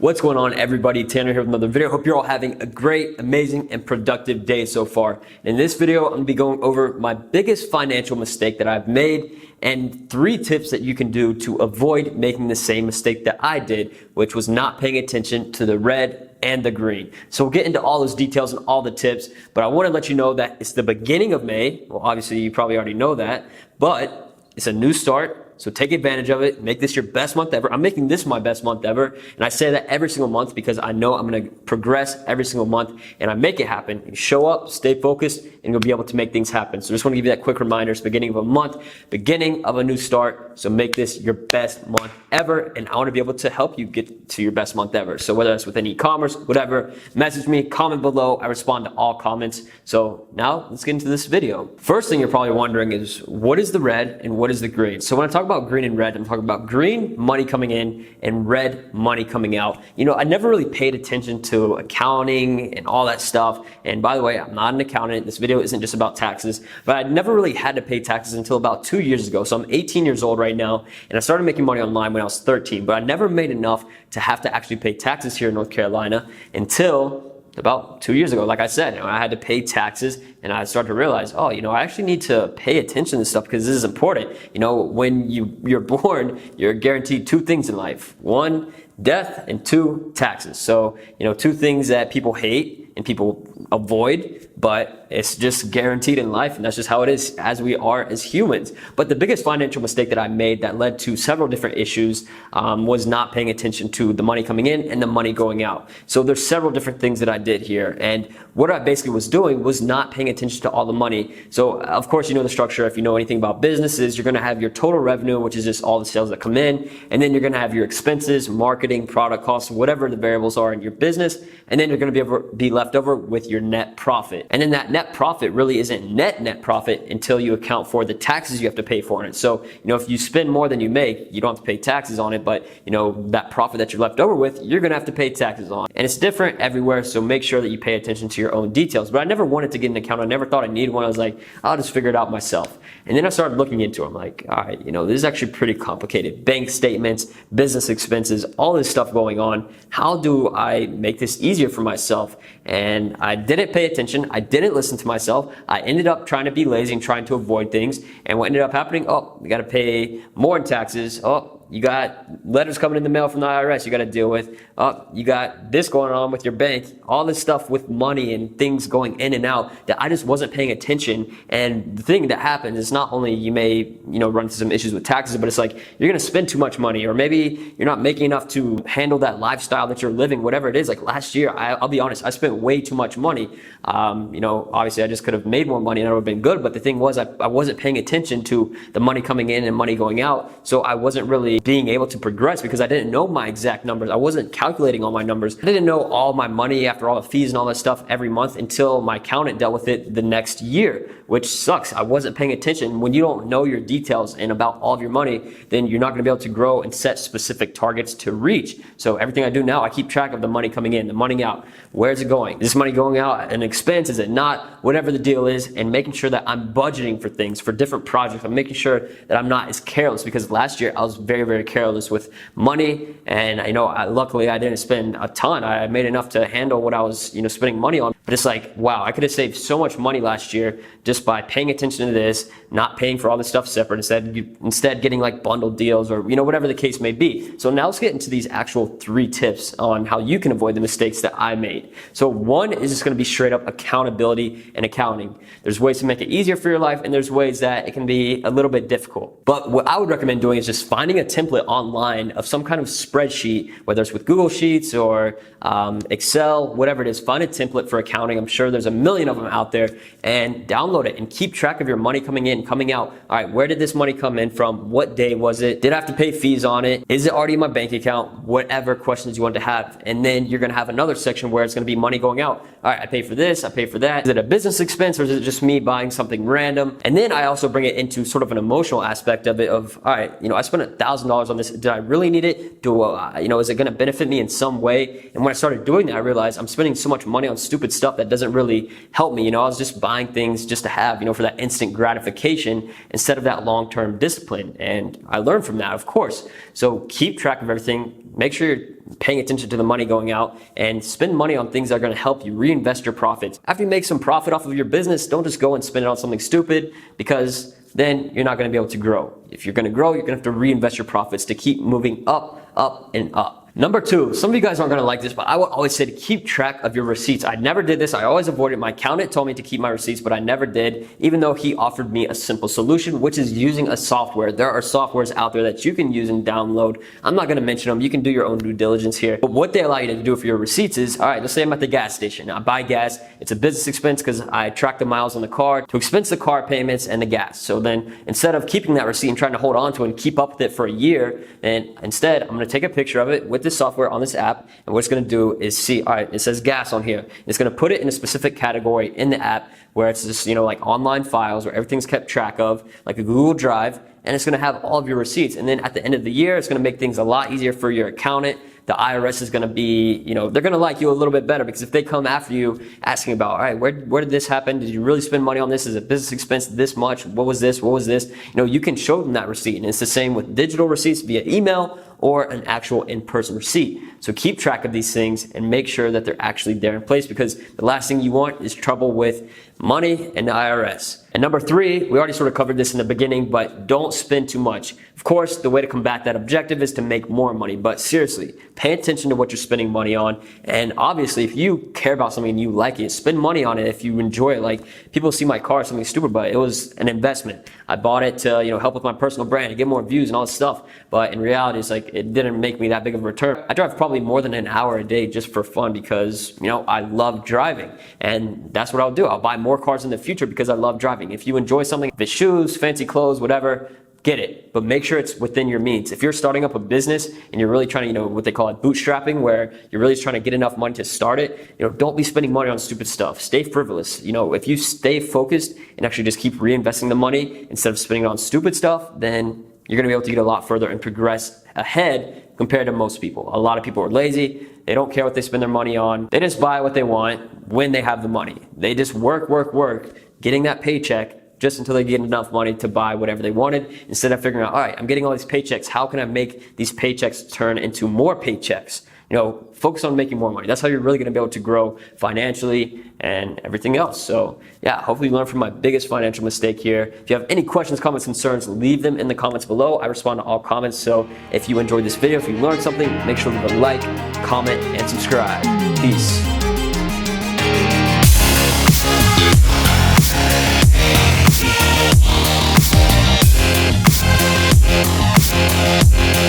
What's going on, everybody? Tanner here with another video. Hope you're all having a great, amazing, and productive day so far. In this video, I'm gonna be going over my biggest financial mistake that I've made and 3 tips that you can do to avoid making the same mistake that I did, which was not paying attention to the red and the green. So we'll get into all those details and all the tips, but I want to let you know that it's the beginning of May. Well, obviously you probably already know that, but it's a new start. So take advantage of it. Make this your best month ever. I'm making this my best month ever. And I say that every single month because I know I'm going to progress every single month and I make it happen. You show up, stay focused, and you'll be able to make things happen. So just want to give you that quick reminder. It's the beginning of a month, beginning of a new start. So make this your best month ever. And I want to be able to help you get to your best month ever. So whether that's within e-commerce, whatever, message me, comment below. I respond to all comments. So now let's get into this video. First thing you're probably wondering is what is the red and what is the green? So when I talk about green and red, I'm talking about green money coming in and red money coming out. You know, I never really paid attention to accounting and all that stuff. And by the way, I'm not an accountant. This video isn't just about taxes, but I never really had to pay taxes until about 2 years ago. So I'm 18 years old right now, and I started making money online when I was 13, but I never made enough to have to actually pay taxes here in North Carolina until about 2 years ago. Like I said, I had to pay taxes and I started to realize, oh, I actually need to pay attention to stuff because this is important. When you're born, you're guaranteed 2 things in life. 1, death, and 2, taxes. So, 2 things that people hate and people avoid, but it's just guaranteed in life, and that's just how it is as we are as humans. But the biggest financial mistake that I made that led to several different issues was not paying attention to the money coming in and the money going out. So there's several different things that I did here, and what I basically was doing was not paying attention to all the money. So of course, the structure. If you know anything about businesses, you're going to have your total revenue, which is just all the sales that come in, and then you're going to have your expenses, marketing, product costs, whatever the variables are in your business, and then you're going to be left over with your net profit. And then that net profit really isn't net profit until you account for the taxes you have to pay for it. So, if you spend more than you make, you don't have to pay taxes on it, but that profit that you're left over with, you're going to have to pay taxes on. And it's different everywhere, so make sure that you pay attention to your own details. But I never wanted to get an accountant. I never thought I needed one. I was like, I'll just figure it out myself. And then I started looking into it. I'm like, all right, this is actually pretty complicated. Bank statements, business expenses, all this stuff going on. How do I make this easier for myself? And I didn't pay attention. I didn't listen to myself. I ended up trying to be lazy and trying to avoid things. And what ended up happening, you got to pay more in taxes. You got letters coming in the mail from the IRS you got to deal with. You got this going on with your bank. All this stuff with money and things going in and out that I just wasn't paying attention. And the thing that happens is not only you may, run into some issues with taxes, but it's like you're going to spend too much money, or maybe you're not making enough to handle that lifestyle that you're living, whatever it is. Like last year, I'll be honest, I spent way too much money. Obviously I just could have made more money and it would have been good. But the thing was, I wasn't paying attention to the money coming in and money going out. So I wasn't really being able to progress because I didn't know my exact numbers. I wasn't calculating all my numbers. I didn't know all my money after all the fees and all that stuff every month until my accountant dealt with it the next year, which sucks. I wasn't paying attention. When you don't know your details and about all of your money, then you're not going to be able to grow and set specific targets to reach. So everything I do now, I keep track of the money coming in, the money out. Where's it going? Is this money going out an expense? Is it not? Whatever the deal is, and making sure that I'm budgeting for things, for different projects. I'm making sure that I'm not as careless, because last year I was very, very careless with money. And luckily I didn't spend a ton. I made enough to handle what I was, spending money on. But it's like, wow, I could have saved so much money last year just by paying attention to this, not paying for all this stuff separate, instead getting like bundled deals or, whatever the case may be. So now let's get into these actual 3 tips on how you can avoid the mistakes that I made. So 1 is just going to be straight up accountability and accounting. There's ways to make it easier for your life, and there's ways that it can be a little bit difficult. But what I would recommend doing is just finding a template online of some kind of spreadsheet, whether it's with Google Sheets or Excel, whatever it is. Find a template for accounting. I'm sure there's a million of them out there, and download it and keep track of your money coming in, coming out. All right, where did this money come in from? What day was it? Did I have to pay fees on it? Is it already in my bank account? Whatever questions you want to have. And then you're going to have another section where it's going to be money going out. All right, I pay for this, I pay for that. Is it a business expense, or is it just me buying something random? And then I also bring it into sort of an emotional aspect of it of, all right, I spent $1,000 on this. Did I really need it? Is it going to benefit me in some way? And when I started doing that, I realized I'm spending so much money on stupid stuff stuff that doesn't really help me. I was just buying things just to have, for that instant gratification instead of that long-term discipline. And I learned from that, of course. So keep track of everything. Make sure you're paying attention to the money going out and spend money on things that are going to help you reinvest your profits. After you make some profit off of your business, don't just go and spend it on something stupid, because then you're not going to be able to grow. If you're going to grow, you're going to have to reinvest your profits to keep moving up, up, and up. Number 2, some of you guys aren't going to like this, but I would always say to keep track of your receipts. I never did this. I always avoided it. My accountant told me to keep my receipts, but I never did, even though he offered me a simple solution, which is using a software. There are softwares out there that you can use and download. I'm not going to mention them. You can do your own due diligence here. But what they allow you to do for your receipts is, all right, let's say I'm at the gas station. I buy gas. It's a business expense because I track the miles on the car to expense the car payments and the gas. So then instead of keeping that receipt and trying to hold on to it and keep up with it for a year, then instead I'm going to take a picture of it with this software on this app, and what it's going to do is see, all right, it says gas on here. It's going to put it in a specific category in the app where it's just, like online files where everything's kept track of, like a Google Drive, and it's going to have all of your receipts. And then at the end of the year, it's going to make things a lot easier for your accountant. The IRS is going to be, they're going to like you a little bit better, because if they come after you asking about, all right, where did this happen? Did you really spend money on this? Is it business expense this much? What was this? What was this? You can show them that receipt. And it's the same with digital receipts via email or an actual in-person receipt. So keep track of these things and make sure that they're actually there in place, because the last thing you want is trouble with money and the IRS. And number 3, we already sort of covered this in the beginning, but don't spend too much. Of course, the way to combat that objective is to make more money, but seriously, pay attention to what you're spending money on. And obviously, if you care about something and you like it, spend money on it if you enjoy it. Like, people see my car as something stupid, but it was an investment. I bought it to, help with my personal brand and get more views and all this stuff. But in reality, it's like, it didn't make me that big of a return. I drive probably more than an hour a day just for fun because, I love driving. And that's what I'll do. I'll buy more cars in the future because I love driving. If you enjoy something, if it's shoes, fancy clothes, whatever, get it, but make sure it's within your means. If you're starting up a business and you're really trying to, what they call it, bootstrapping, where you're really trying to get enough money to start it, don't be spending money on stupid stuff. Stay frivolous. If you stay focused and actually just keep reinvesting the money instead of spending it on stupid stuff, then you're going to be able to get a lot further and progress ahead compared to most people. A lot of people are lazy. They don't care what they spend their money on. They just buy what they want when they have the money. They just work, getting that paycheck just until they get enough money to buy whatever they wanted, instead of figuring out, all right, I'm getting all these paychecks. How can I make these paychecks turn into more paychecks? Focus on making more money. That's how you're really going to be able to grow financially and everything else. So yeah, hopefully you learned from my biggest financial mistake here. If you have any questions, comments, concerns, leave them in the comments below. I respond to all comments. So if you enjoyed this video, if you learned something, make sure to leave a like, comment, and subscribe. Peace.